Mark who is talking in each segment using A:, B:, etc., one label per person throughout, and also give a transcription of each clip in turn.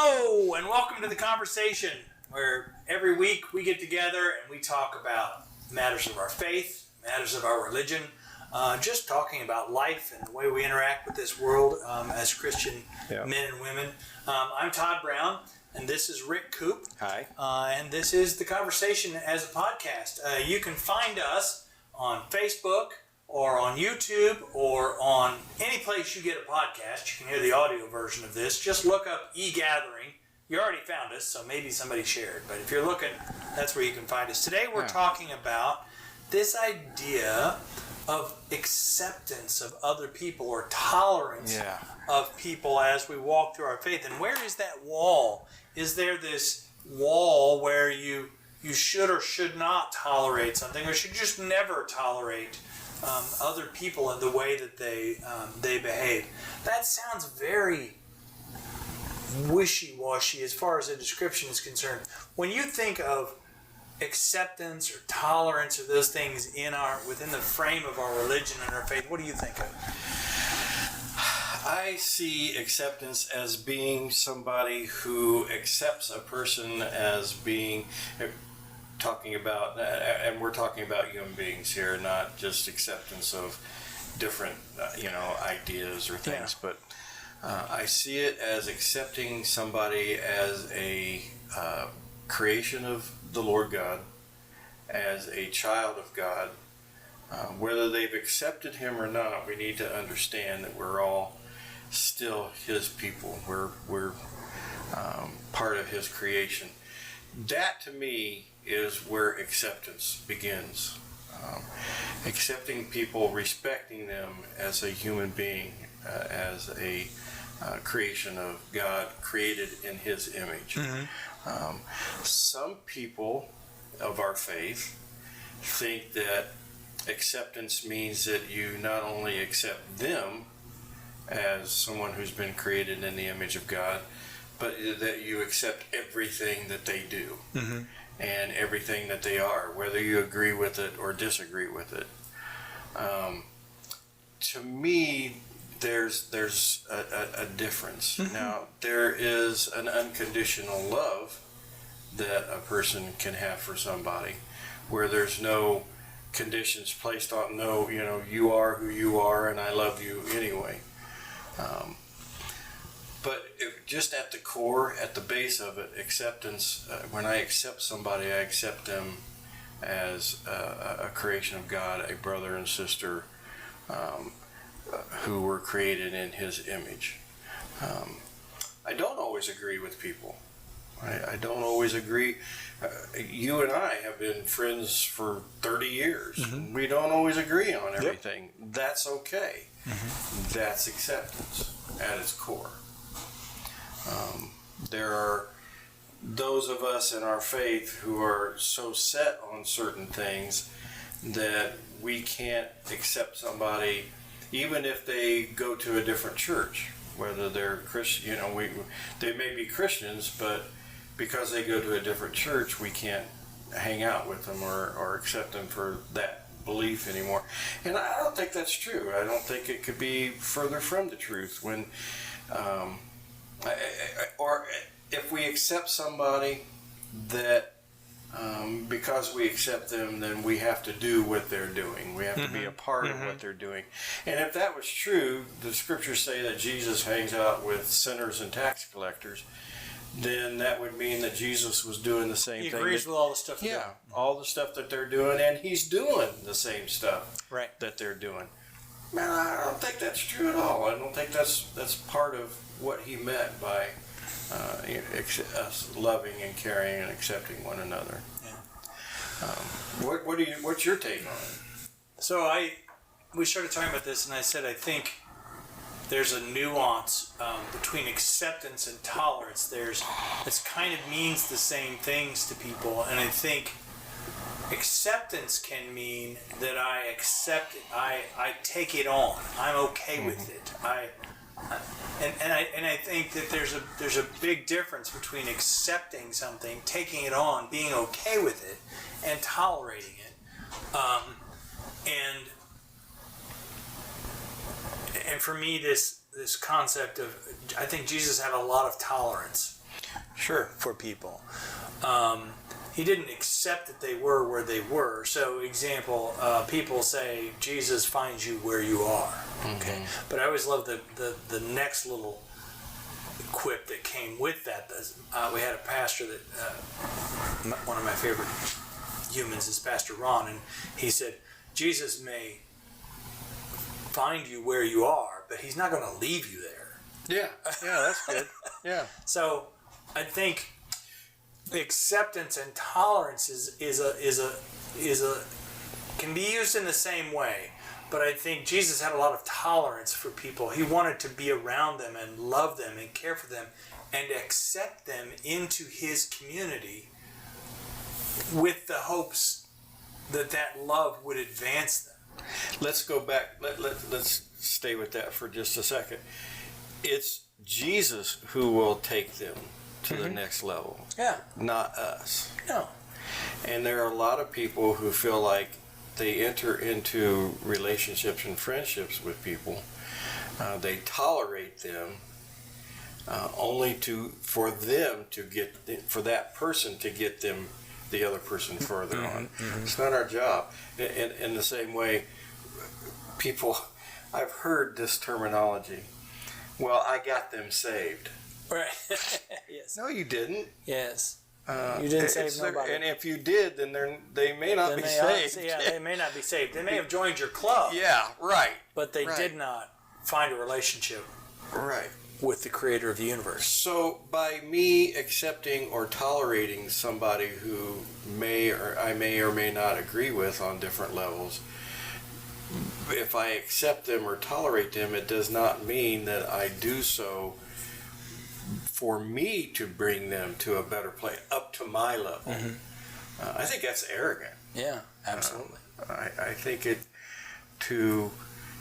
A: Hello, and welcome to the conversation, where every week we get together and we talk about matters of our faith, matters of our religion, just talking about life and the way we interact with this world as Christian men and women. I'm Todd Brown, and this is Rick Coop.
B: Hi.
A: And this is the conversation as a podcast. You can find us on Facebook, or on YouTube, or on any place you get a podcast. You can hear the audio version of this. Just look up eGathering. You already found us, so maybe somebody shared. But if you're looking, that's where you can find us. Today we're talking about this idea of acceptance of other people, or tolerance of people as we walk through our faith. And where is that wall? Is there this wall where you should or should not tolerate something, or should just never tolerate other people and the way that they behave? That sounds very wishy-washy as far as the description is concerned. When you think of acceptance or tolerance or those things within the frame of our religion and our faith, what do you think of?
B: I see acceptance as being somebody who accepts a person as being, talking about, and we're talking about human beings here, not just acceptance of different, ideas or things, but I see it as accepting somebody as a creation of the Lord God, as a child of God. Whether they've accepted Him or not, we need to understand that we're all still His people. We're part of His creation. That, to me, is where acceptance begins. Accepting people, respecting them as a human being, as a creation of God, created in His image. Mm-hmm. Some people of our faith think that acceptance means that you not only accept them as someone who's been created in the image of God, but that you accept everything that they do. Mm-hmm. And everything that they are, whether you agree with it or disagree with it. To me, there's a difference. Mm-hmm. Now, there is an unconditional love that a person can have for somebody, where there's no conditions placed on, you are who you are and I love you anyway. But just at the core, at the base of it, acceptance, when I accept somebody, I accept them as a creation of God, a brother and sister who were created in His image. I don't always agree with people. I don't always agree. You and I have been friends for 30 years. Mm-hmm. We don't always agree on everything. Yep. That's okay. Mm-hmm. That's acceptance at its core. There are those of us in our faith who are so set on certain things that we can't accept somebody even if they go to a different church, whether they're Christian. They may be Christians, but because they go to a different church, we can't hang out with them or accept them for that belief anymore. And I don't think that's true. I don't think it could be further from the truth. When or if we accept somebody that because we accept them, then we have to do what they're doing. We have to be a part of what they're doing. And if that was true, the scriptures say that Jesus hangs out with sinners and tax collectors, then that would mean that Jesus was doing the same thing.
A: He agrees with all the stuff they're doing.
B: All the stuff that they're doing, and He's doing the same stuff that they're doing. Man, I don't think that's true at all. I don't think that's part of what He meant by us loving and caring and accepting one another. Yeah. What's your take on it?
A: So we started talking about this, and I said I think there's a nuance between acceptance and tolerance. This kind of means the same things to people, and I think acceptance can mean that I accept it. I take it on. I'm okay with it. And I think that there's a big difference between accepting something, taking it on, being okay with it, and tolerating it. And for me, this concept of, I think Jesus had a lot of tolerance.
B: Sure.
A: for people. He didn't accept that they were where they were. So, example, people say Jesus finds you where you are. Okay, but I always love the next little quip that came with that. We had a pastor that one of my favorite humans is Pastor Ron, and he said Jesus may find you where you are, but he's not going to leave you there.
B: Yeah, that's good. Yeah.
A: So I think acceptance and tolerance can be used in the same way, but I think Jesus had a lot of tolerance for people. He wanted to be around them and love them and care for them and accept them into his community with the hopes that love would advance them.
B: Let's go back. Let's stay with that for just a second. It's Jesus who will take them to the next level.
A: Yeah.
B: Not us.
A: No.
B: And there are a lot of people who feel like they enter into relationships and friendships with people. They tolerate them only for that person to get them the other person further on. It's not our job. In the same way, I've heard this terminology. Well, I got them saved.
A: Right. Yes.
B: No, you didn't.
A: Yes. You didn't save nobody.
B: And if you did, then they may not be saved.
A: They may not be saved. They may have joined your club.
B: Yeah, right.
A: But they did not find a relationship with the creator of the universe.
B: So by me accepting or tolerating somebody who I may or may not agree with on different levels, if I accept them or tolerate them, it does not mean that I do so for me to bring them to a better place, up to my level. I think that's arrogant.
A: Yeah, absolutely.
B: I think to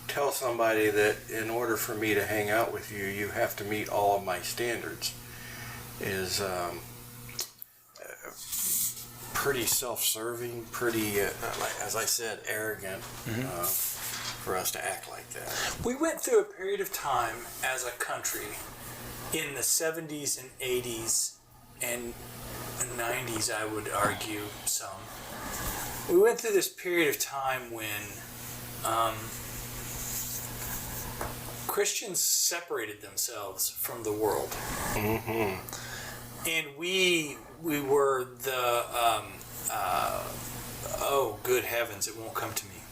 B: tell somebody that in order for me to hang out with you, you have to meet all of my standards is pretty self-serving, pretty, as I said, arrogant for us to act like that.
A: We went through a period of time as a country in the 70s and 80s and 90s, I would argue some. We went through this period of time when Christians separated themselves from the world. And we were the, oh, good heavens, it won't come to me.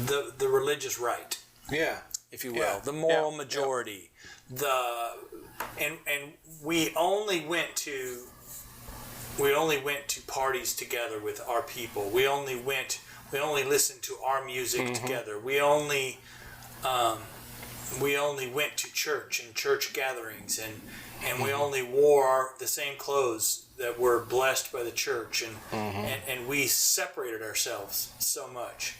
A: The religious right.
B: Yeah.
A: If you will. The moral majority. And we only went to parties together with our people. We only listened to our music together. We only went to church and church gatherings, and we only wore the same clothes that were blessed by the church, and we separated ourselves so much.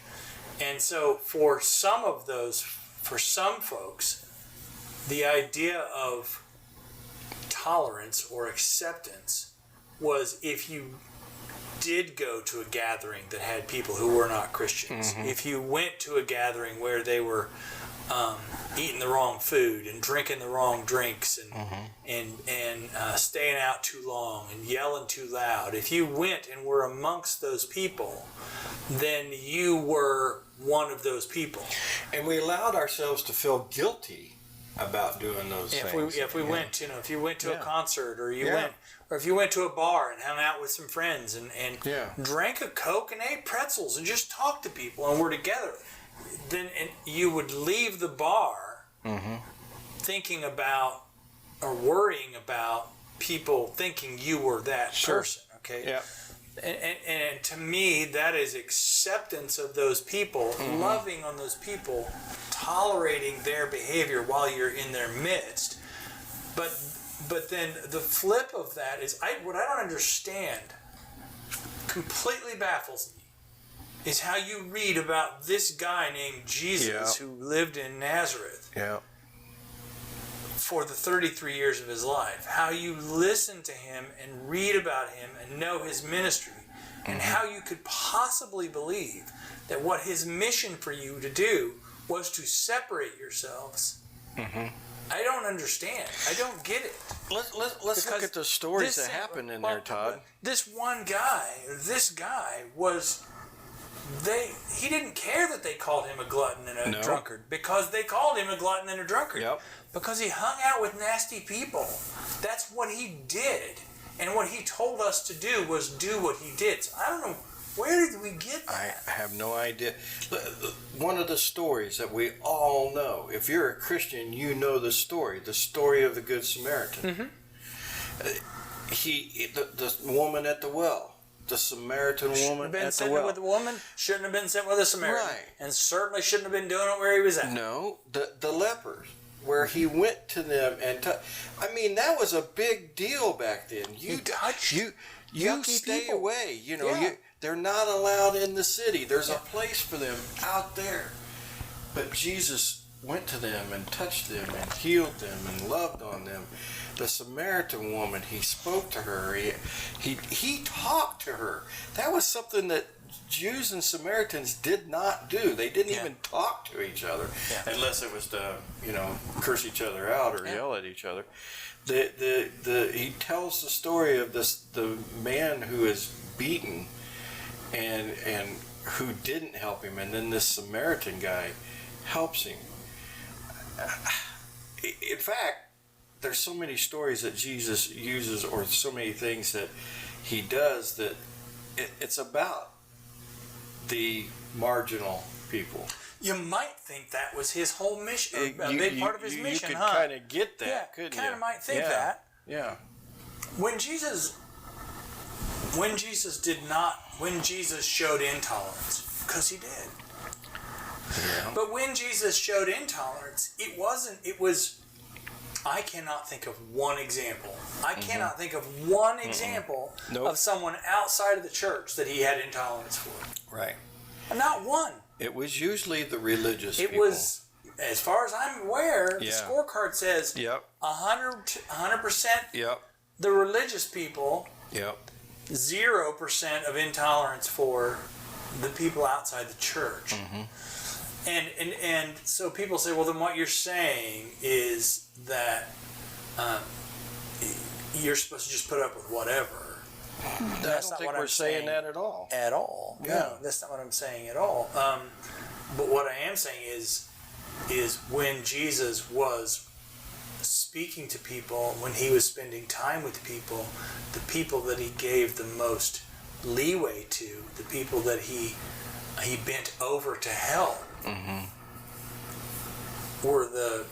A: And so for some folks, the idea of tolerance or acceptance was if you did go to a gathering that had people who were not Christians, if you went to a gathering where they were eating the wrong food and drinking the wrong drinks and staying out too long and yelling too loud, if you went and were amongst those people, then you were one of those people.
B: And we allowed ourselves to feel guilty about doing those things.
A: If you went to a concert, or if you went to a bar and hung out with some friends and drank a Coke and ate pretzels and just talked to people and were together, then you would leave the bar thinking about or worrying about people thinking you were that person. Okay.
B: Yeah.
A: And to me, that is acceptance of those people, loving on those people, tolerating their behavior while you're in their midst. But then the flip of that is, what I don't understand, completely baffles me, is how you read about this guy named Jesus who lived in Nazareth for the 33 years of his life. How you listen to him and read about him and know his ministry, and how you could possibly believe that what his mission for you to do was to separate yourselves. I don't understand. I don't get it.
B: Let's let's look at the stories that happened in there, Todd.
A: This guy was. He didn't care that they called him a glutton and a drunkard, because they called him a glutton and a drunkard.
B: Yep.
A: Because he hung out with nasty people. That's what he did. And what he told us to do was do what he did. So I don't know, where did we get that?
B: I have no idea. One of the stories that we all know, if you're a Christian, you know the story of the Good Samaritan. The woman at the well. The Samaritan woman at the well.
A: With the woman, shouldn't have been sent with a Samaritan.
B: Right.
A: And certainly shouldn't have been doing it where he was at.
B: No, the lepers, where he went to them and I mean, that was a big deal back then. You stay
A: people.
B: away. They're not allowed in the city. There's a place for them out there. But Jesus went to them and touched them and healed them and loved on them. The Samaritan woman, he spoke to her. He talked to her. That was something that Jews and Samaritans did not do. They didn't even talk to each other, unless it was to, curse each other out or yell at each other. He tells the story of the man who is beaten and who didn't help him, and then this Samaritan guy helps him. In fact, there's so many stories that Jesus uses, or so many things that he does, that it's about the marginal people.
A: You might think that was his whole mission, a big part of his mission,
B: You could kind of get that, couldn't you?
A: Kind of might think that.
B: Yeah.
A: When Jesus showed intolerance, because he did.
B: Yeah.
A: But when Jesus showed intolerance, it was, I cannot think of one example. I cannot think of one example of someone outside of the church that he had intolerance for.
B: Right.
A: Not one.
B: It was usually the religious people.
A: It was, as far as I'm aware, the scorecard says 100% the religious people, 0% of intolerance for the people outside the church. And so people say, well, then what you're saying is that you're supposed to just put up with whatever.
B: I don't think we're saying that at all.
A: At all. Yeah. No, that's not what I'm saying at all. But what I am saying is when Jesus was speaking to people, when he was spending time with people, the people that he gave the most leeway to, the people that he bent over to help, were the,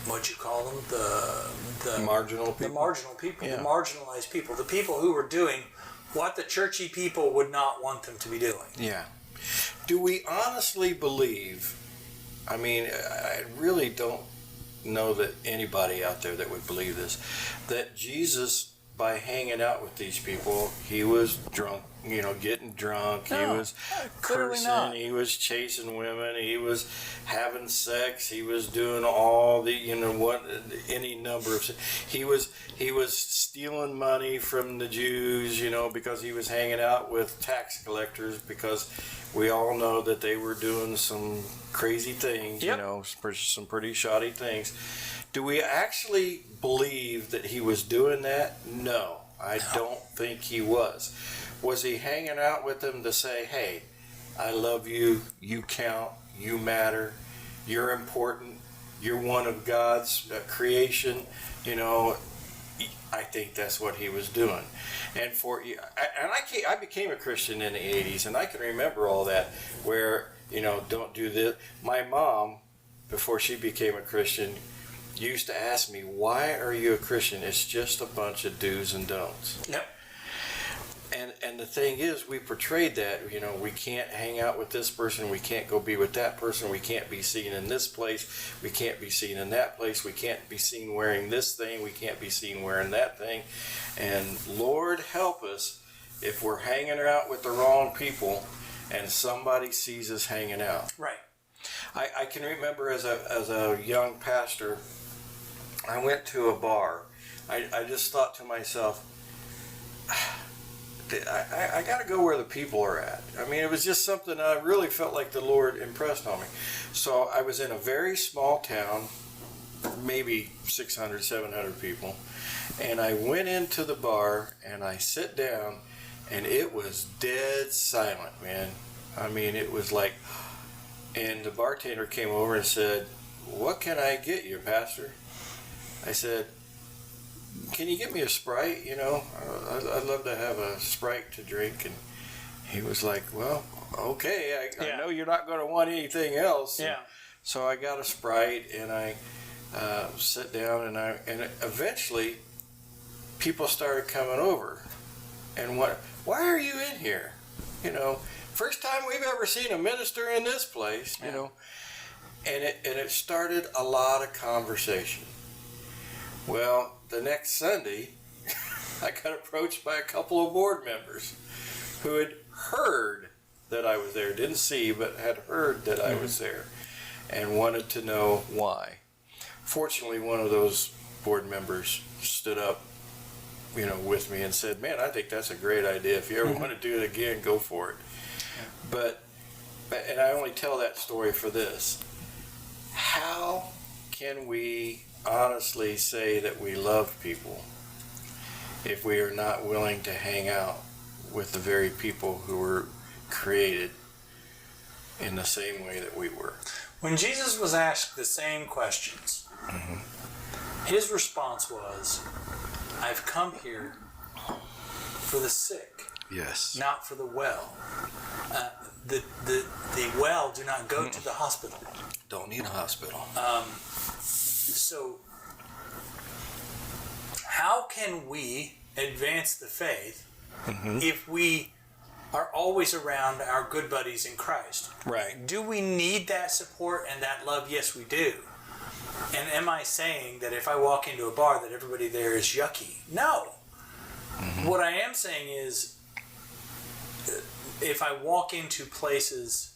A: what'd you call them? The
B: marginal people.
A: The marginal people, the marginalized people, the people who were doing what the churchy people would not want them to be doing.
B: Yeah. Do we honestly believe, I mean, I really don't know that anybody out there that would believe this, that Jesus, by hanging out with these people, he was drunk, getting drunk, he was cursing, he was chasing women, he was having sex, he was doing all the, any number of, he was stealing money from the Jews, because he was hanging out with tax collectors, because we all know that they were doing some crazy things, some pretty shoddy things. Do we actually believe that he was doing that? No, I don't think he was. Was he hanging out with them to say, hey, I love you, you count, you matter, you're important, you're one of God's creation, I think that's what he was doing. And I became a Christian in the 80s, and I can remember all that, where, don't do this. My mom, before she became a Christian, used to ask me, why are you a Christian? It's just a bunch of do's and don'ts.
A: Yep.
B: And the thing is, we portrayed that, we can't hang out with this person, we can't go be with that person, we can't be seen in this place, we can't be seen in that place, we can't be seen wearing this thing, we can't be seen wearing that thing. And Lord help us if we're hanging out with the wrong people and somebody sees us hanging out.
A: Right.
B: I can remember as a young pastor, I went to a bar. I just thought to myself, I got to go where the people are at. I mean, it was just something I really felt like the Lord impressed on me. So I was in a very small town, maybe 600, 700 people. And I went into the bar and I sit down and it was dead silent, man. I mean, it was like, and the bartender came over and said, "What can I get you, Pastor?" I said, "Can you get me a Sprite? You know, I'd love to have a Sprite to drink." And he was like, "Well, okay, I know you're not going to want anything else."
A: Yeah.
B: So I got a Sprite and I sat down and eventually people started coming over and why are you in here? You know, first time we've ever seen a minister in this place, you know. And it started a lot of conversation. Well, the next Sunday, I got approached by a couple of board members who had heard that I was there, didn't see, but had heard that I was there, and wanted to know why. Fortunately, one of those board members stood up, you know, with me and said, "Man, I think that's a great idea. If you ever want to do it again, go for it." But, and I only tell that story for this. How can we honestly say that we love people if we are not willing to hang out with the very people who were created in the same way that we were?
A: When Jesus was asked the same questions, his response was, "I've come here for the sick,
B: Yes.
A: not for the well." The well do not go to the hospital.
B: Don't need a hospital.
A: So how can we advance the faith if we are always around our good buddies in Christ?
B: Right.
A: Do we need that support and that love? Yes, we do. And am I saying that if I walk into a bar that everybody there is yucky? No. What I am saying is, if I walk into places,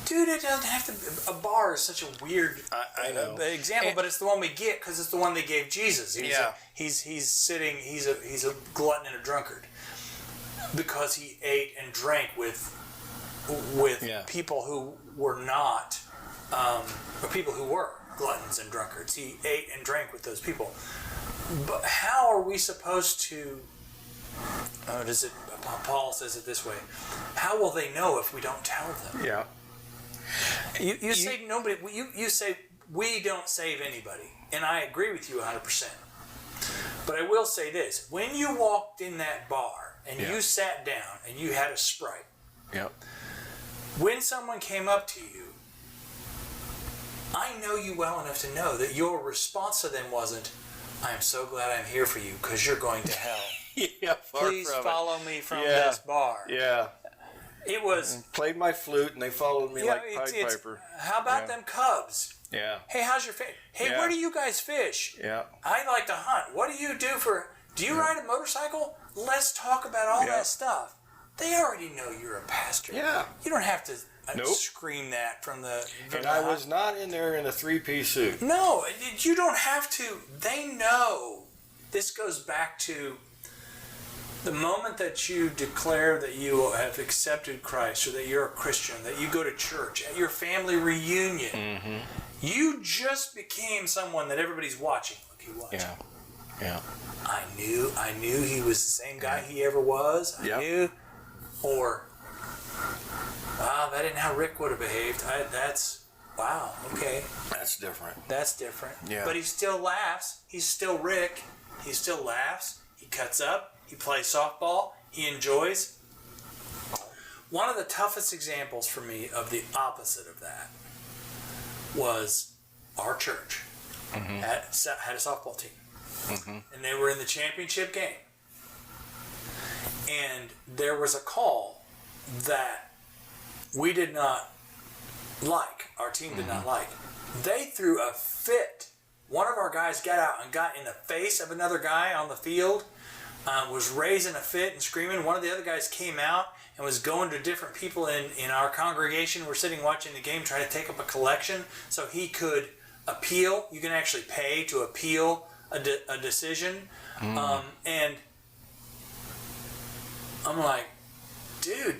A: dude, it doesn't have to. A bar is such a weird
B: I know.
A: example, but it's the one we get because it's the one they gave Jesus. He's sitting. He's a glutton and a drunkard because he ate and drank with people who were not, or people who were gluttons and drunkards. He ate and drank with those people. But how are we supposed to? Paul says it this way: how will they know if we don't tell them?
B: Yeah.
A: You say nobody. You say we don't save anybody, and I agree with you 100%. But I will say this: when you walked in that bar and you sat down and you had a Sprite, when someone came up to you, I know you well enough to know that your response to them wasn't, "I am so glad I'm here for you because you're going to hell. Please follow me from this bar."
B: Yeah.
A: It was...
B: Played my flute and they followed me like Pied Piper.
A: How about them Cubs?
B: Yeah.
A: Hey, how's your fish? Hey, where do you guys fish?
B: Yeah.
A: I like to hunt. What do you do do you ride a motorcycle? Let's talk about all that stuff. They already know you're a pastor.
B: Yeah.
A: You don't have to scream that from the...
B: And I was not in there in a three-piece suit.
A: No, you don't have to. They know. This goes back to the moment that you declare that you have accepted Christ, or that you're a Christian, that you go to church, at your family reunion, you just became someone that everybody's watching. Look, he watching.
B: Yeah.
A: I knew he was the same guy he ever was. I knew. Or, wow, that isn't how Rick would have behaved. Wow, okay.
B: That's different.
A: That's different.
B: Yeah.
A: But he still laughs. He's still Rick. He still laughs. He cuts up. He plays softball. He enjoys. One of the toughest examples for me of the opposite of that was our church had a softball team. And they were in the championship game. And there was a call that we did not like, our team did not like. They threw a fit. One of our guys got out and got in the face of another guy on the field, was raising a fit and screaming. One of the other guys came out and was going to different people in our congregation. We're sitting watching the game, trying to take up a collection so he could appeal. You can actually pay to appeal a decision. And I'm like, dude,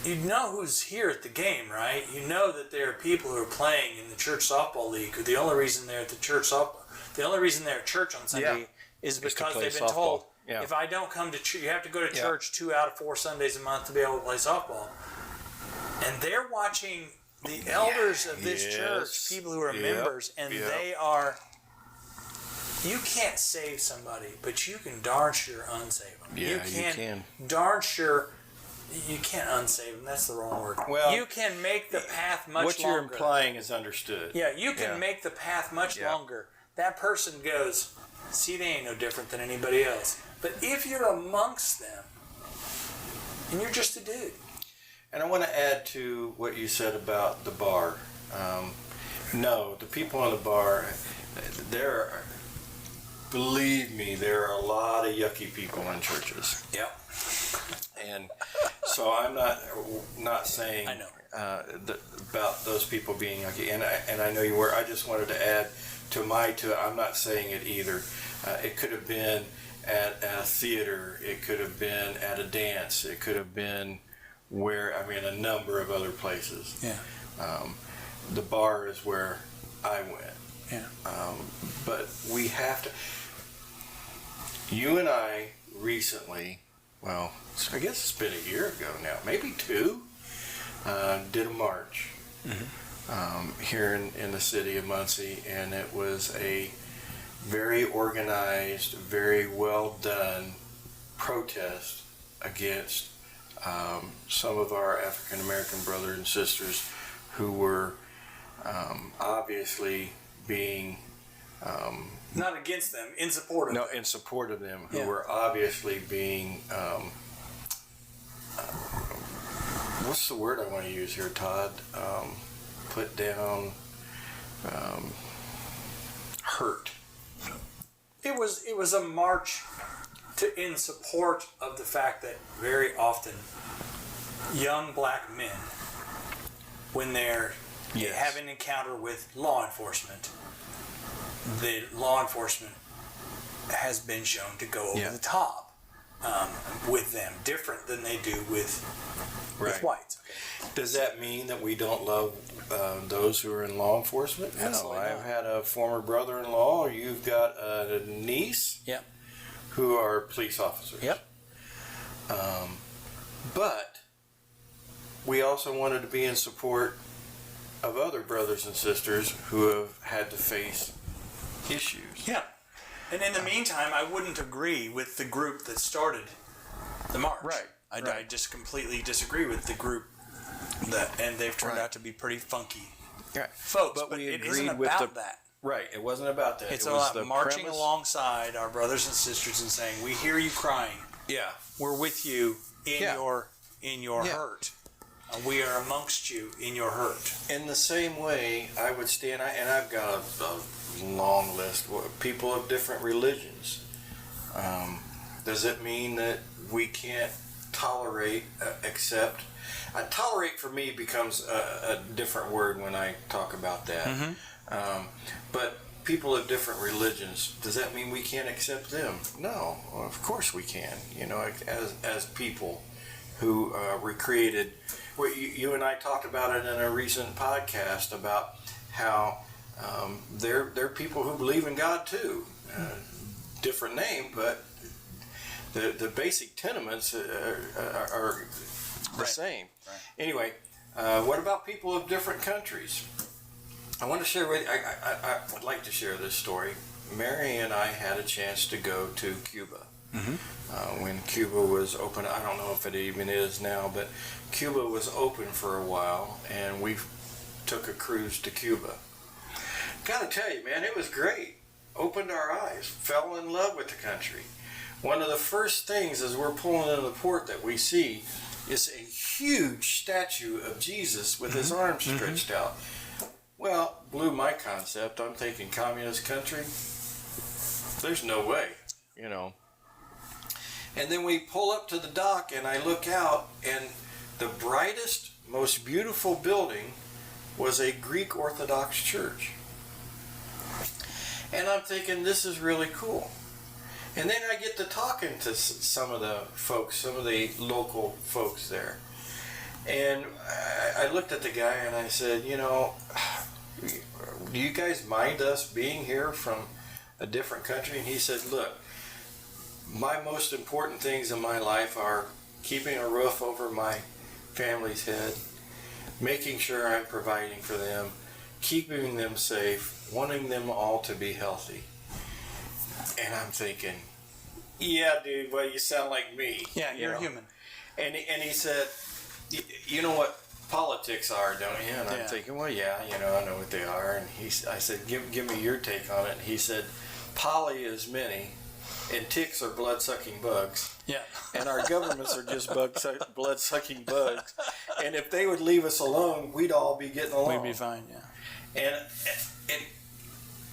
A: you know who's here at the game, right? You know that there are people who are playing in the church softball league. Who the only reason they're at church on Sunday is because they've been told, if I don't come to church, you have to go to church 2 out of 4 Sundays a month to be able to play softball. And they're watching the elders of this church, people who are members, and they are. You can't save somebody, but you can darn sure unsave them.
B: Yeah, you can.
A: Darn sure. You can't unsave them. That's the wrong word.
B: Well,
A: you can make the path much longer.
B: What you're implying is understood.
A: Yeah, you can make the path much longer. That person goes, see, they ain't no different than anybody else. But if you're amongst them, and you're just a dude.
B: And I want to add to what you said about the bar. No, the people in the bar, believe me, there are a lot of yucky people in churches.
A: Yep.
B: And so I'm not saying about those people being yucky. And I know you were. I just wanted to add to I'm not saying it either. It could have been at a theater. It could have been at a dance. It could have been a number of other places.
A: Yeah.
B: The bar is where I went.
A: Yeah.
B: But we have to. You and I recently, well, I guess it's been a year ago now, maybe 2, did a march here in the city of Muncie, and it was a very organized, very well done protest against some of our African American brothers and sisters who were obviously being
A: not against them, in support of them.
B: No, in support of them, who were obviously being what's the word I want to use here, Todd? Put down, hurt.
A: It was a march in support of the fact that very often young black men, when they're having an encounter with law enforcement, the law enforcement has been shown to go over the top with them, different than they do with whites. Okay.
B: Does that mean that we don't love those who are in law enforcement?
A: Absolutely
B: No,
A: not.
B: I've had a former brother-in-law. You've got a niece who are police officers.
A: Yep.
B: But we also wanted to be in support of other brothers and sisters who have had to face issues.
A: Yeah. And in the meantime, I wouldn't agree with the group that started the march.
B: Right.
A: I just completely disagree with the group and they've turned out to be pretty funky folks. But
B: we
A: it
B: agreed
A: isn't
B: with
A: about that.
B: Right. It wasn't about that.
A: It's
B: it was
A: about
B: the
A: marching
B: premise.
A: alongside our brothers and sisters and saying, "We hear you crying.
B: Yeah.
A: We're with you in your hurt. We are amongst you in your hurt."
B: In the same way, I would stand, and I've got a long list of people of different religions. Does it mean that we can't tolerate, accept? Tolerate for me becomes a different word when I talk about that. Mm-hmm. But people of different religions, does that mean we can't accept them? No, well, of course we can. You know, as people who were created. You and I talked about it in a recent podcast about how they're people who believe in God too. Different name, but the basic tenements are the same. Right. Anyway, what about people of different countries? I want to share with you, I would like to share this story. Mary and I had a chance to go to Cuba. Mm-hmm. When Cuba was open, I don't know if it even is now, but Cuba was open for a while, and we took a cruise to Cuba. Gotta tell you, man, it was great. Opened our eyes, fell in love with the country. One of the first things as we're pulling into the port that we see is a huge statue of Jesus with his arms stretched out. Well, blew my concept. I'm thinking communist country. There's no way, you know. And then we pull up to the dock, and I look out, and the brightest, most beautiful building was a Greek Orthodox church. And I'm thinking, this is really cool. And then I get to talking to some of the folks, some of the local folks there. And I looked at the guy and I said, you know, do you guys mind us being here from a different country? And he said, look, my most important things in my life are keeping a roof over my family's head, making sure I'm providing for them, keeping them safe, wanting them all to be healthy. And I'm thinking, yeah, dude, well, you sound like me.
A: Yeah, you're human.
B: And he said, you know what politics are, don't you? And I'm thinking, well, yeah, you know, I know what they are. And I said, give me your take on it. And he said, poly is many, and ticks are blood-sucking bugs. Yeah. And our governments are just blood-sucking bugs. And if they would leave us alone, we'd all be getting along.
A: We'd be fine, yeah.
B: And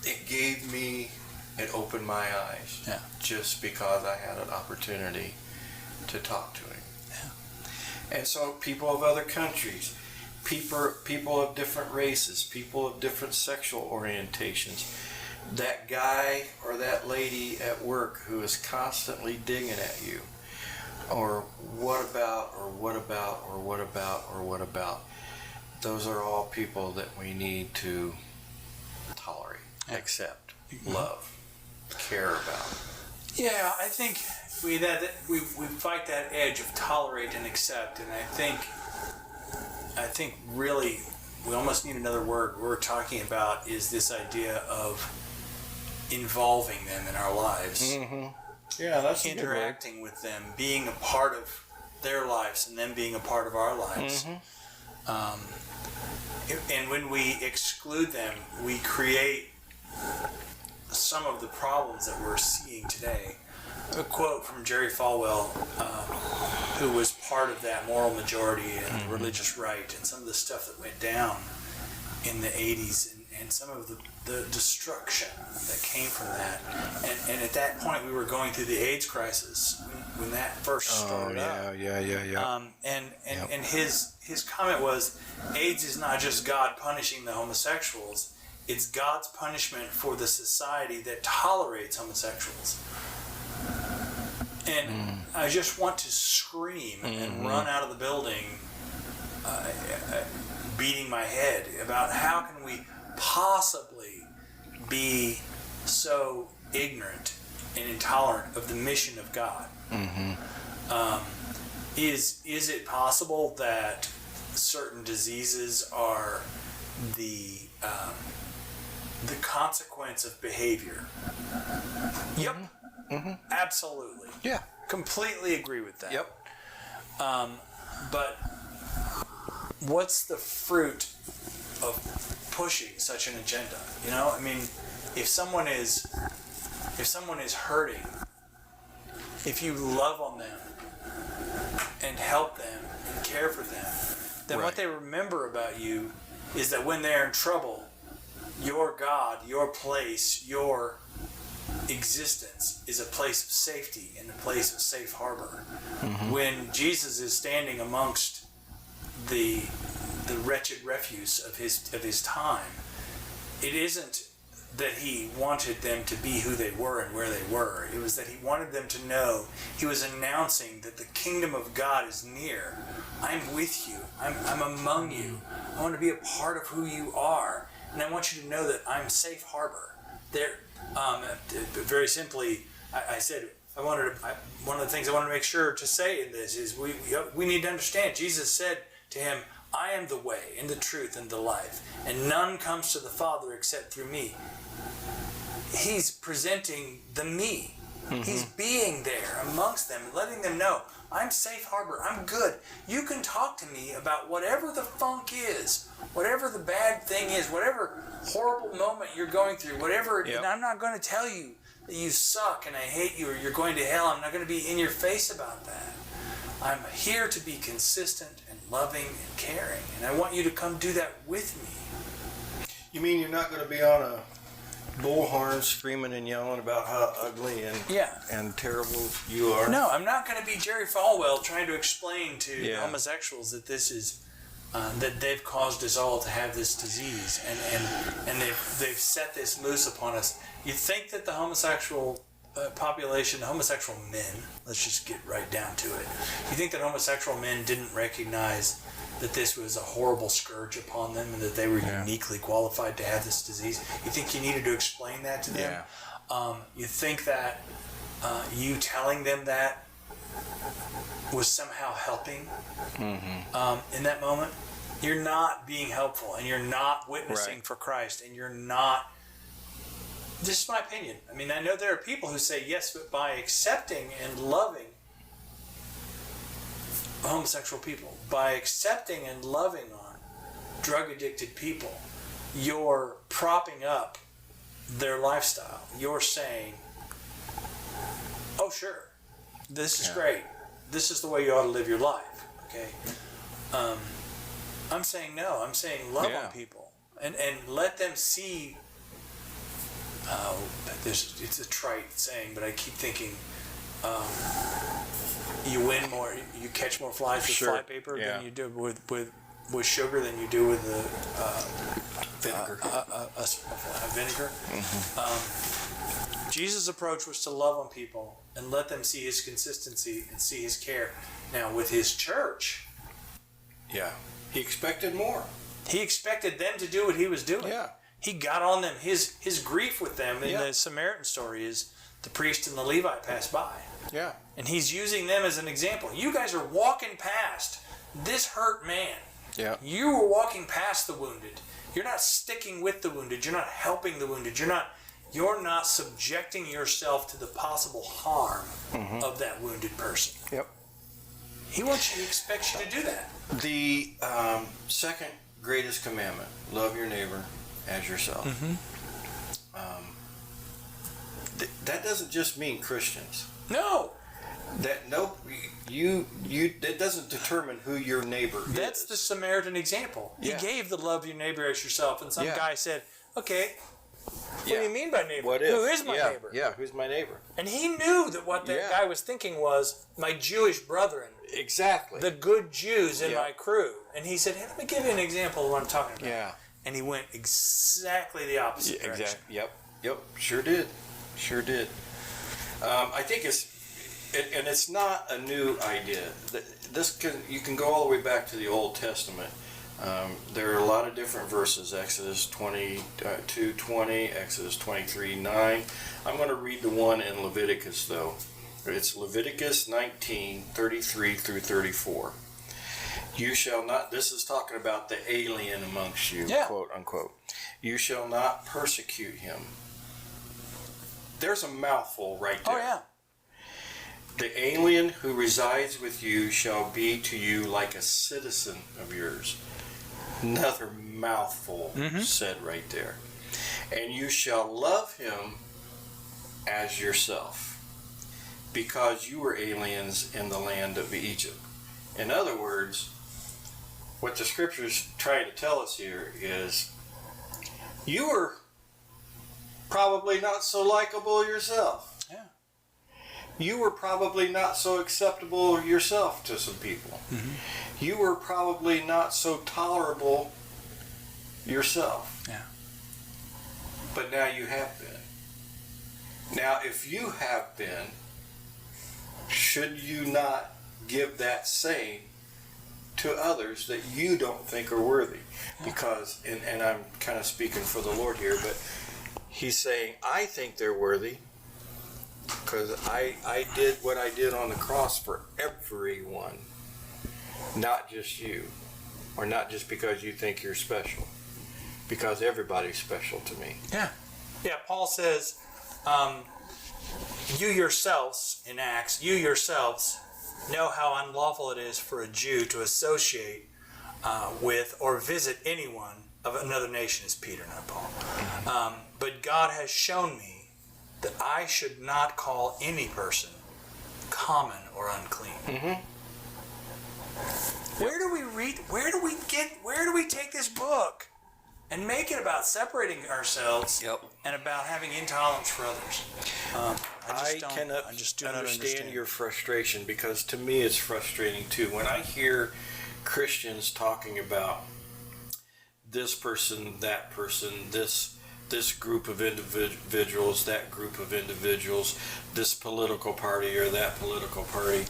B: it gave me, it opened my eyes. Yeah. Just because I had an opportunity to talk to him. Yeah. And so people of other countries, people of different races, people of different sexual orientations, that guy or that lady at work who is constantly digging at you, or what about, or what about, or what about, or what about, those are all people that we need to tolerate, accept, love, care about.
A: Yeah, I think we fight that edge of tolerate and accept, and I think really we almost need another word. What we're talking about is this idea of involving them in our lives.
B: Mm-hmm. Yeah, that's
A: interacting with them, being a part of their lives, and them being a part of our lives. Mm-hmm. And when we exclude them, we create some of the problems that we're seeing today. A quote from Jerry Falwell, who was part of that moral majority and the religious right, and some of the stuff that went down in the 80s, and some of the destruction that came from that. And at that point, we were going through the AIDS crisis when that first started up. And his comment was, AIDS is not just God punishing the homosexuals, it's God's punishment for the society that tolerates homosexuals. And I just want to scream and run out of the building, beating my head about how can we possibly be so ignorant and intolerant of the mission of God. Is it possible that certain diseases are the consequence of behavior? Yep. Absolutely.
B: Yeah.
A: Completely agree with that.
B: Yep.
A: But what's the fruit of pushing such an agenda? You know, I mean, if someone is hurting, if you love on them and help them and care for them, then what they remember about you is that when they're in trouble, your God, your place, your existence is a place of safety and a place of safe harbor. When Jesus is standing amongst the wretched refuse of his time, it isn't that he wanted them to be who they were and where they were. It was that he wanted them to know he was announcing that the kingdom of God is near. I'm with you. I'm among you. I want to be a part of who you are, and I want you to know that I'm safe harbor. There, very simply, I said one of the things I wanted to make sure to say in this is we need to understand. Jesus said to him, I am the way and the truth and the life, and none comes to the Father except through me. He's presenting the me. He's being there amongst them, letting them know, I'm safe harbor, I'm good. You can talk to me about whatever the funk is, whatever the bad thing is, whatever horrible moment you're going through, whatever, and I'm not going to tell you that you suck and I hate you or you're going to hell. I'm not going to be in your face about that. I'm here to be consistent and loving and caring, and I want you to come do that with me.
B: You mean you're not going to be on a bullhorn screaming and yelling about how ugly and terrible you are?
A: No, I'm not going to be Jerry Falwell trying to explain to homosexuals that this is that they've caused us all to have this disease, and they've set this loose upon us. You think that the homosexual population, homosexual men, let's just get right down to it. You think that homosexual men didn't recognize that this was a horrible scourge upon them and that they were uniquely qualified to have this disease? You think you needed to explain that to them? You think that you telling them that was somehow helping in that moment? You're not being helpful, and you're not witnessing for Christ, and you're not. This is my opinion. I mean, I know there are people who say yes, but by accepting and loving homosexual people, by accepting and loving on drug-addicted people, you're propping up their lifestyle. You're saying, oh, sure, this is great. This is the way you ought to live your life. Okay? I'm saying no. I'm saying love on people and let them see. It's a trite saying, but I keep thinking you win more, you catch more flies with fly paper than you do with sugar than you do with vinegar. Vinegar. Jesus' approach was to love on people and let them see his consistency and see his care. Now, with his church,
B: he expected more.
A: He expected them to do what he was doing. He got on them. His grief with them in the Samaritan story is the priest and the Levite passed by. And he's using them as an example. You guys are walking past this hurt man. You were walking past the wounded. You're not sticking with the wounded. You're not helping the wounded. You're not subjecting yourself to the possible harm of that wounded person. He expects you to do that.
B: The second greatest commandment, love your neighbor as yourself. That doesn't just mean Christians.
A: No.
B: That doesn't determine who your neighbor is.
A: That's the Samaritan example. He gave the love your neighbor as yourself, and some guy said, okay, what do you mean by neighbor? Who is my neighbor?
B: Who's my neighbor?
A: And he knew that what that guy was thinking was my Jewish brethren.
B: Exactly.
A: The good Jews in my crew. And he said, hey, let me give you an example of what I'm talking about. And he went exactly the opposite direction.
B: Yep. Sure did. I think it's not a new idea. You can go all the way back to the Old Testament. There are a lot of different verses. Exodus 22:20, Exodus 23:9. I'm going to read the one in Leviticus though. It's Leviticus 19:33 through 34. You shall not. This is talking about the alien amongst you, quote unquote. You shall not persecute him. There's a mouthful right there.
A: Oh yeah.
B: The alien who resides with you shall be to you like a citizen of yours. Another mouthful said right there. And you shall love him as yourself, because you were aliens in the land of Egypt. In other words, what the scripture's trying to tell us here is you were probably not so likable yourself. You were probably not so acceptable yourself to some people. You were probably not so tolerable yourself. But now you have been. Now, if you have been, should you not give that same to others that you don't think are worthy? Because, and I'm kind of speaking for the Lord here, but he's saying, I think they're worthy. Because I did what I did on the cross for everyone, not just you, or not just because you think you're special, because everybody's special to me.
A: Paul says, you yourselves, in Acts, you yourselves know how unlawful it is for a Jew to associate with or visit anyone of another nation. Is Peter, not Paul. But God has shown me that I should not call any person common or unclean. Where do we read? Where do we take this book and make it about separating ourselves and about having intolerance for others? I just don't
B: understand your frustration, because to me it's frustrating too. When I hear Christians talking about this person, that person, this this group of individuals, that group of individuals, this political party or that political party,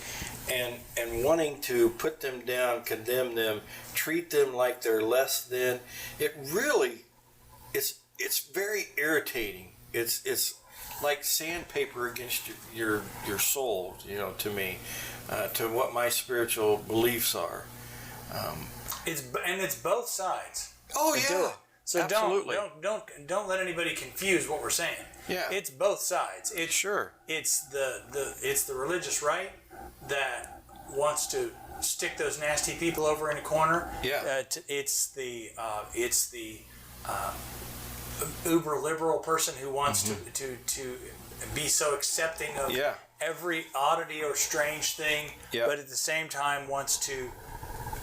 B: and wanting to put them down, condemn them, treat them like they're less than. It really, it's very irritating. It's like sandpaper against your soul, to me, to what my spiritual beliefs are.
A: It's both sides.
B: Oh yeah.
A: So
B: absolutely.
A: don't let anybody confuse what we're saying.
B: Yeah.
A: It's both sides. It's
B: sure.
A: It's the religious right that wants to stick those nasty people over in a corner.
B: Yeah.
A: It's the uber liberal person who wants to be so accepting of every oddity or strange thing, but at the same time wants to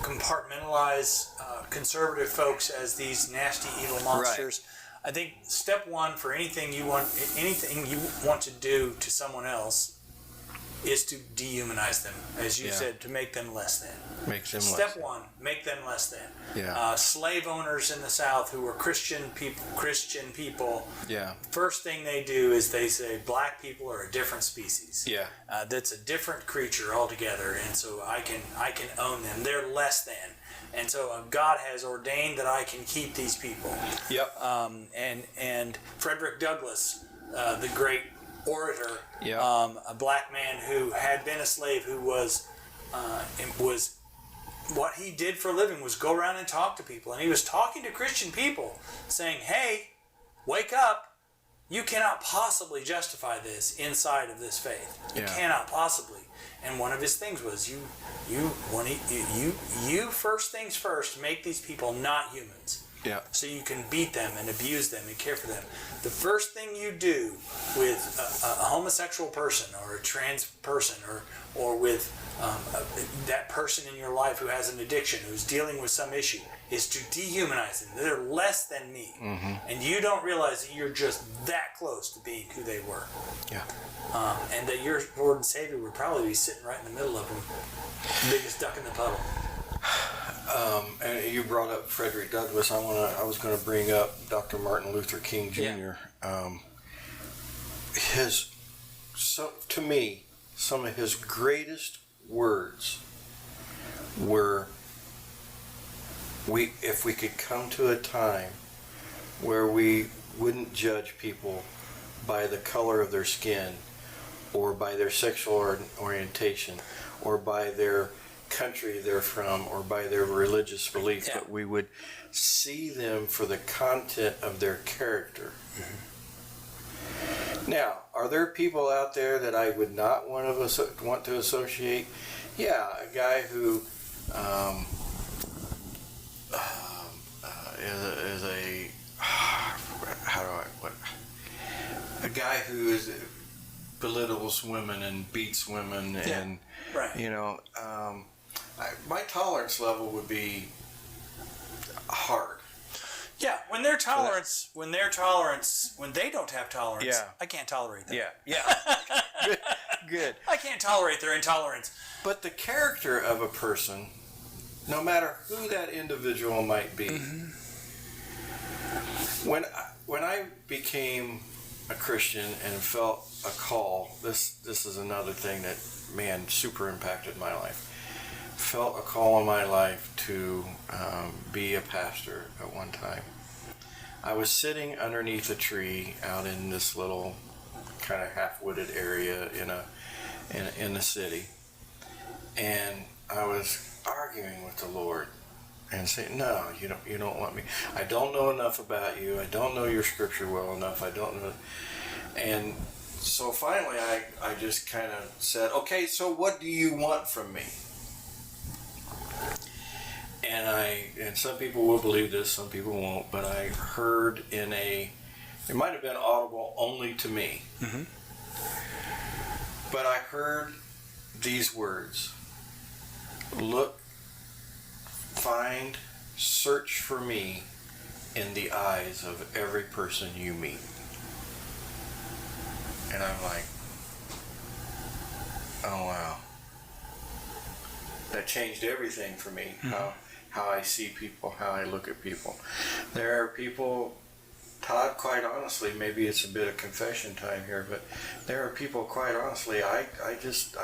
A: compartmentalize conservative folks as these nasty evil monsters. Right. I think step one for anything you want to do to someone else is to dehumanize them, as you said, to make them less than. Step one, make them less than.
B: Yeah.
A: Slave owners in the South who were Christian people.
B: Yeah.
A: First thing they do is they say black people are a different species.
B: Yeah.
A: That's a different creature altogether, and so I can own them. They're less than, and so God has ordained that I can keep these people.
B: Yep.
A: And Frederick Douglass, the great orator, a black man who had been a slave, who was what he did for a living was go around and talk to people, and he was talking to Christian people, saying, "Hey, wake up! You cannot possibly justify this inside of this faith. You cannot possibly." And one of his things was, you first things first, make these people not humans.
B: Yeah.
A: So you can beat them and abuse them and care for them. The first thing you do with a homosexual person or a trans person or with that person in your life who has an addiction, who's dealing with some issue, is to dehumanize them. They're less than me. Mm-hmm. And you don't realize that you're just that close to being who they were.
B: Yeah.
A: And that your Lord and Savior would probably be sitting right in the middle of them, biggest duck in the puddle.
B: And you brought up Frederick Douglass. I was going to bring up Dr. Martin Luther King Jr.
A: Yeah.
B: To me, some of his greatest words were, if we could come to a time where we wouldn't judge people by the color of their skin, or by their sexual orientation, or by their country they're from, or by their religious belief, but we would see them for the content of their character. Mm-hmm. Now, are there people out there that I would not want to associate? Yeah, a guy who is a a guy who belittles women and beats women, and my tolerance level would be hard.
A: Yeah, when they don't have tolerance, I can't tolerate them.
B: Yeah. Good.
A: I can't tolerate their intolerance.
B: But the character of a person, no matter who that individual might be, when I became a Christian and felt a call, this is another thing that, man, super impacted my life. Felt a call in my life to be a pastor at one time. I was sitting underneath a tree out in this little kind of half-wooded area in the city, and I was arguing with the Lord and saying, "No, you don't want me. I don't know enough about you. I don't know your scripture well enough. I don't know." And so finally, I just kind of said, "Okay, so what do you want from me?" And some people will believe this, some people won't, but I heard it might have been audible only to me, but I heard these words: "Look, find, search for me in the eyes of every person you meet." And I'm like, oh wow. That changed everything for me. How I see people, how I look at people. There are people Todd, quite honestly, maybe it's a bit of confession time here, but there are people, quite honestly, I just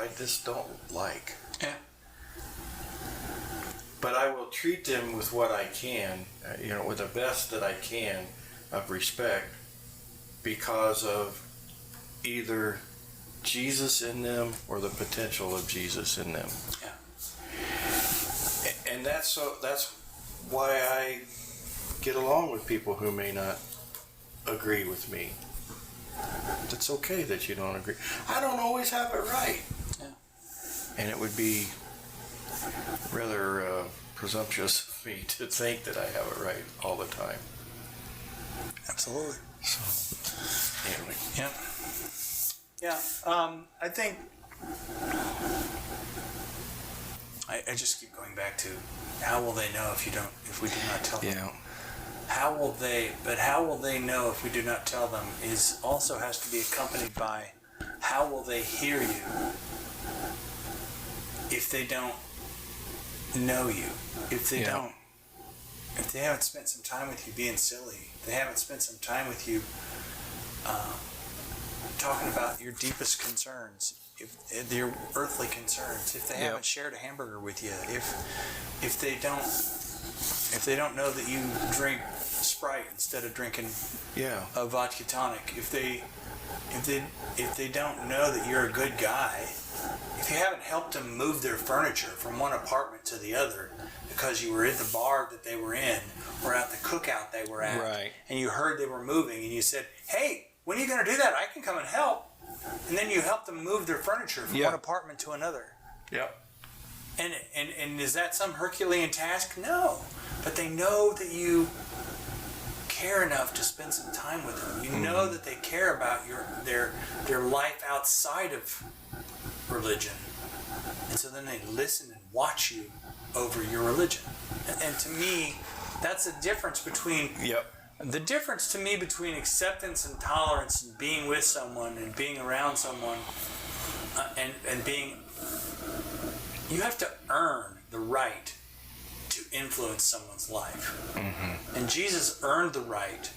B: don't like.
A: Yeah.
B: But I will treat them with what I can, with the best that I can of respect, because of either Jesus in them or the potential of Jesus in them.
A: Yeah.
B: And that's why I get along with people who may not agree with me. It's okay that you don't agree. I don't always have it right.
A: Yeah.
B: And it would be rather presumptuous of me to think that I have it right all the time.
A: Absolutely.
B: So, anyway.
A: Yeah. Yeah. I think I just keep going back to how will they know if we do not tell them?
B: Yeah.
A: How will they know if we do not tell them also has to be accompanied by how will they hear you if they don't know you, if they haven't spent some time with you being silly, if they haven't spent some time with you talking about your deepest concerns, if your earthly concerns, if they haven't shared a hamburger with you, if they don't know that you drink Sprite instead of drinking a vodka tonic, if they don't know that you're a good guy, if you haven't helped them move their furniture from one apartment to the other because you were at the bar that they were in or at the cookout they were at,
B: right,
A: and you heard they were moving and you said, hey, when are you going to do that? I can come and help. And then you help them move their furniture from one apartment to another.
B: Yep.
A: And is that some Herculean task? No. But they know that you care enough to spend some time with them. You know that they care about their life outside of religion. And so then they listen and watch you over your religion. And to me, that's the difference between between acceptance and tolerance and being with someone and being around someone and being, you have to earn the right to influence someone's life. Mm-hmm. And Jesus earned the right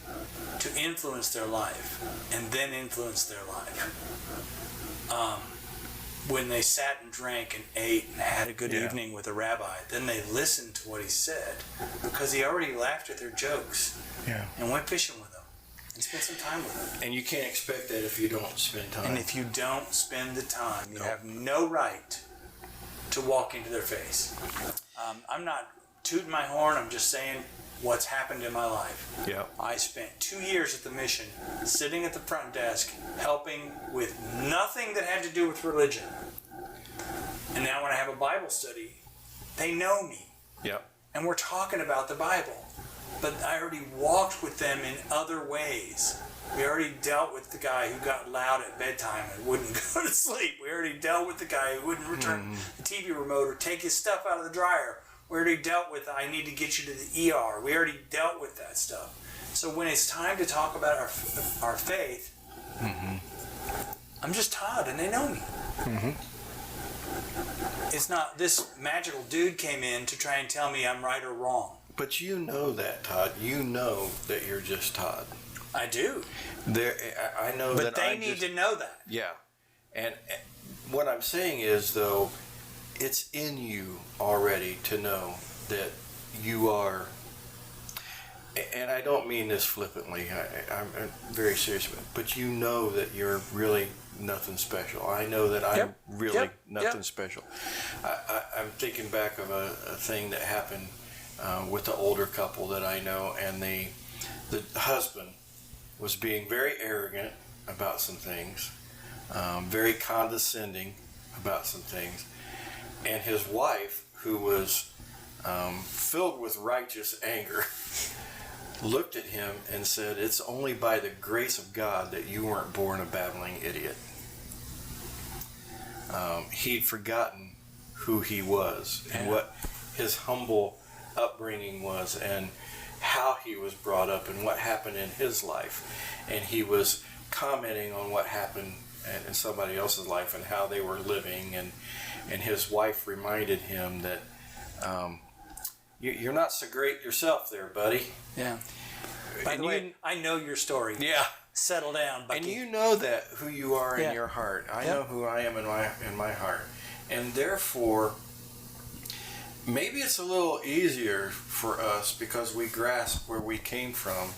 A: to influence their life and then influence their life. When they sat and drank and ate and had a good evening with a rabbi, then they listened to what he said because he already laughed at their jokes and went fishing with them and spent some time with them.
B: And you can't expect that if you don't spend time.
A: And if you don't spend the time, you have no right to walk into their face. I'm not tooting my horn, I'm just saying what's happened in my life.
B: Yeah.
A: I spent 2 years at the mission, sitting at the front desk, helping with nothing that had to do with religion. And now when I have a Bible study, they know me.
B: Yeah.
A: And we're talking about the Bible. But I already walked with them in other ways. We already dealt with the guy who got loud at bedtime and wouldn't go to sleep. We already dealt with the guy who wouldn't return the TV remote or take his stuff out of the dryer. We already dealt with, I need to get you to the ER. We already dealt with that stuff. So when it's time to talk about our faith, I'm just Todd and they know me. It's not this magical dude came in to try and tell me I'm right or wrong.
B: But you know that, Todd. You know that you're just Todd.
A: I do.
B: I know that.
A: But they need to know that.
B: Yeah. And what I'm saying is, though, it's in you already to know that you are, and I don't mean this flippantly, I'm very serious about it, but you know that you're really nothing special. I know that I'm really nothing special. I'm thinking back of a thing that happened with the older couple that I know, and the husband was being very arrogant about some things, very condescending about some things, and his wife, who was filled with righteous anger, looked at him and said, "It's only by the grace of God that you weren't born a babbling idiot." He'd forgotten who he was and what his humble upbringing was and how he was brought up and what happened in his life. And he was commenting on what happened in somebody else's life and how they were living. And his wife reminded him that you're not so great yourself there, buddy.
A: Yeah. By the way, I know your story.
B: Yeah.
A: Settle down, Bucky.
B: And you know that who you are in
A: Yeah.
B: your heart. I know who I am in my heart. And therefore, maybe it's a little easier for us because we grasp where we came from.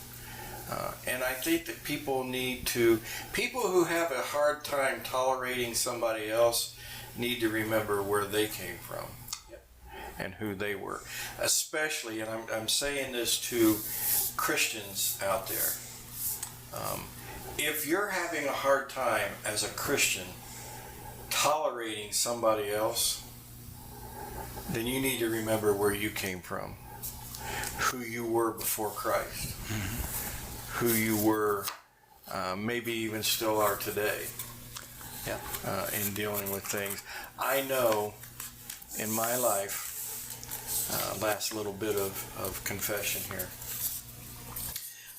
B: And I think that people who have a hard time tolerating somebody else need to remember where they came from and who they were. Especially, and I'm saying this to Christians out there, if you're having a hard time as a Christian tolerating somebody else, then you need to remember where you came from, who you were before Christ, who you were, maybe even still are today, in dealing with things. I know in my life, last little bit of confession here,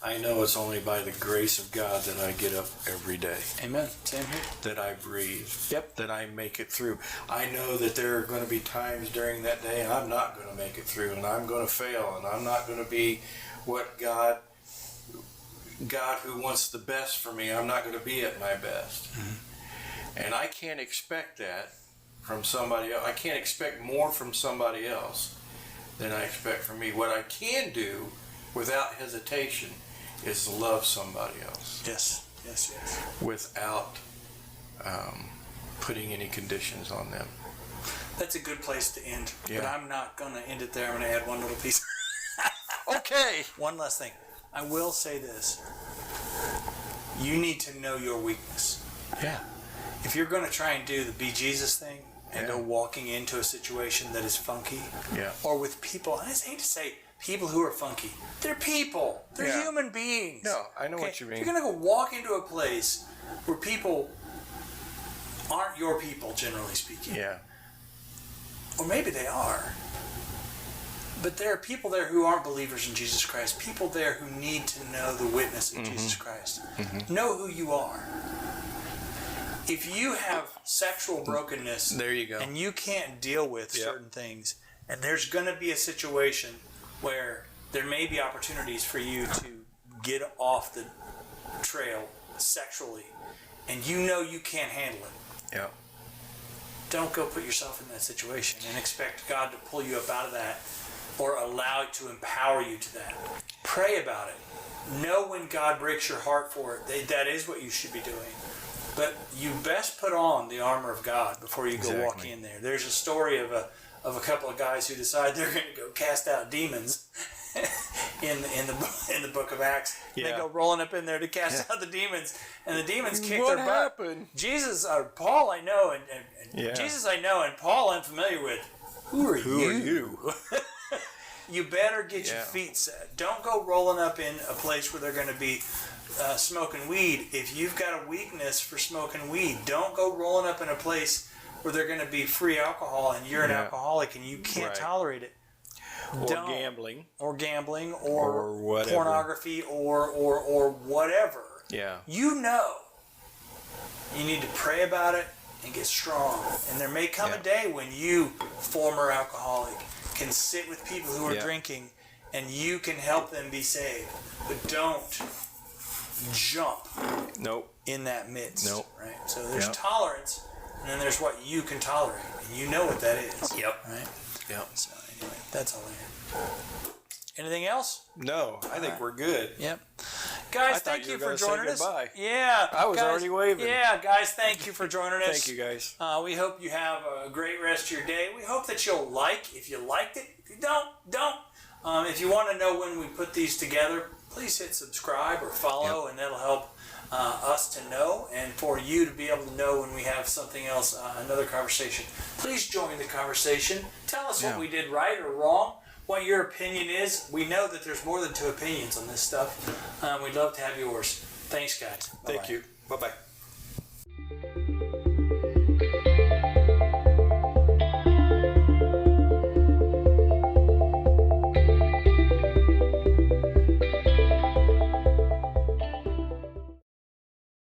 B: I know it's only by the grace of God that I get up every day.
A: Amen. Same here.
B: That I breathe.
A: Yep.
B: That I make it through. I know that there are going to be times during that day and I'm not going to make it through and I'm going to fail and I'm not going to be what God who wants the best for me, I'm not going to be at my best. Mm-hmm. And I can't expect that from somebody else. I can't expect more from somebody else than I expect from me. What I can do without hesitation is love somebody else.
A: Yes.
B: Without putting any conditions on them.
A: That's a good place to end.
B: Yeah.
A: But I'm not going to end it there. I'm going to add one little piece.
B: Okay.
A: One last thing. I will say this. You need to know your weakness.
B: Yeah.
A: If you're going to try and do the be Jesus thing and go walking into a situation that is funky, or with people, I just hate to say people who are funky. They're people. They're human beings.
B: No, I know what you mean.
A: If you're going to go walk into a place where people aren't your people, generally speaking.
B: Yeah.
A: Or maybe they are. But there are people there who aren't believers in Jesus Christ. People there who need to know the witness of Jesus Christ. Mm-hmm. Know who you are. If you have sexual brokenness,
B: there you go,
A: and you can't deal with certain things, and there's going to be a situation where there may be opportunities for you to get off the trail sexually, and you know you can't handle it.
B: Yeah.
A: Don't go put yourself in that situation and expect God to pull you up out of that or allow it to empower you to that. Pray about it. Know when God breaks your heart for it. That is what you should be doing. But you best put on the armor of God before you go walk in there. There's a story of a couple of guys who decide they're going to go cast out demons in the book of Acts. Yeah. They go rolling up in there to cast out the demons, and the demons kick their butt. What happened? Jesus, Paul, I know, and Jesus, I know, and Paul, I'm familiar with. Who are you? You better get your feet set. Don't go rolling up in a place where they're going to be smoking weed. If you've got a weakness for smoking weed, don't go rolling up in a place where they're going to be free alcohol and you're an alcoholic and you can't tolerate it.
B: Or gambling,
A: or
B: whatever.
A: Pornography, or whatever.
B: Yeah.
A: You know. You need to pray about it and get strong. And there may come a day when you, former alcoholic, can sit with people who are drinking and you can help them be saved. But don't jump in that midst. Right? So there's tolerance, and then there's what you can tolerate. And you know what that is. Right?
B: Yep.
A: So anyway, that's all I have. Anything else?
B: No, I think we're good.
A: Yep. Guys, thank you for joining us.
B: Goodbye.
A: Yeah.
B: I was already waving.
A: Yeah, guys, thank you for joining us.
B: Thank you, guys.
A: We hope you have a great rest of your day. We hope that you'll if you liked it. If you don't. If you want to know when we put these together, please hit subscribe or follow, and that'll help us to know and for you to be able to know when we have something else, another conversation. Please join the conversation. Tell us what we did right or wrong, what your opinion is. We know that there's more than two opinions on this stuff. We'd love to have yours. Thanks, guys.
B: Thank you. Bye-bye.